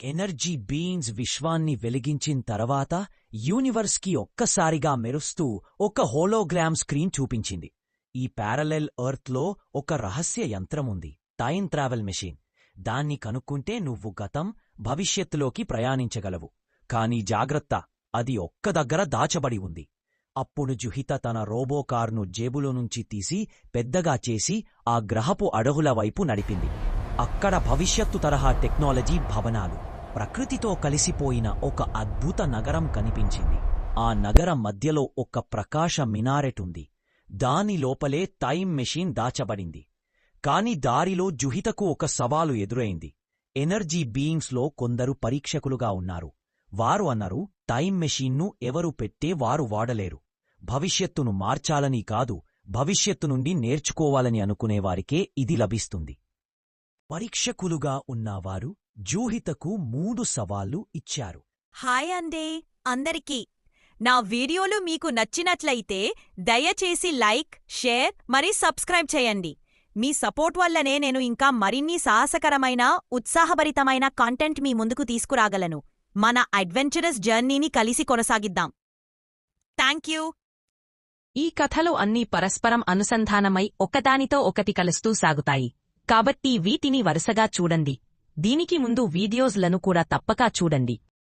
Energy beings విశ్వాన్ని వెలిగించిన తర్వాత యూనివర్స్కి ఒక్కసారిగా మెరుస్తూ ఒక హోలోగ్రామ్ స్క్రీన్ చూపించింది. ఈ ప్యారలెల్ ఎర్త్లో ఒక రహస్య యంత్రముంది, టైం ట్రావెల్ మెషిన్. దాన్ని కనుక్కుంటే నువ్వు గతం, భవిష్యత్తులోకి ప్రయాణించగలవు. కాని జాగ్రత్త, అది ఒక్క దగ్గర దాచబడి ఉంది. అప్పుడు జుహిత తన రోబోకార్ను జేబులోనుంచి తీసి పెద్దగా చేసి ఆ గ్రహపు అడవుల వైపు నడిపింది. అక్కడ భవిష్యత్తు తరహా టెక్నాలజీ భవనాలు, ప్రకృతితో కలిసిపోయిన ఒక అద్భుత నగరం కనిపించింది. ఆ నగరం మధ్యలో ఒక ప్రకాశ మినారెటుంది. దాని లోపలే టైం మెషిన్ దాచబడింది. కాని దారిలో జుహితకు ఒక సవాలు ఎదురైంది. ఎనర్జీ బీయింగ్స్లో కొందరు పరీక్షకులుగా ఉన్నారు. వారు అన్నారు, టైం మెషీన్ను ఎవరు పెట్టే వారు వాడలేరు. భవిష్యత్తును మార్చాలని కాదు, భవిష్యత్తు నుండి నేర్చుకోవాలని అనుకునేవారికే ఇది లభిస్తుంది. పరీక్షకులుగా ఉన్నవారు జూహితకు 3 సవాళ్లు ఇచ్చారు. హాయ్ అండి అందరికీ. నా వీడియోలు మీకు నచ్చినట్లయితే దయచేసి లైక్, షేర్ మరి సబ్స్క్రైబ్ చేయండి. మీ సపోర్ట్ వల్లనే నేను ఇంకా మరిన్ని సాహసకరమైన, ఉత్సాహభరితమైన కంటెంట్ మీ ముందుకు తీసుకురాగలను. మన అడ్వెంచరస్ జర్నీని కలిసి కొనసాగిద్దాం. థ్యాంక్యూ. ఈ కథలు అన్నీ పరస్పరం అనుసంధానమై ఒకదానితో ఒకటి కలుస్తూ సాగుతాయి. కాబట్టి వీటిని వరుసగా చూడండి. దీనికి ముందు వీడియోస్లను కూడా తప్పక చూడండి.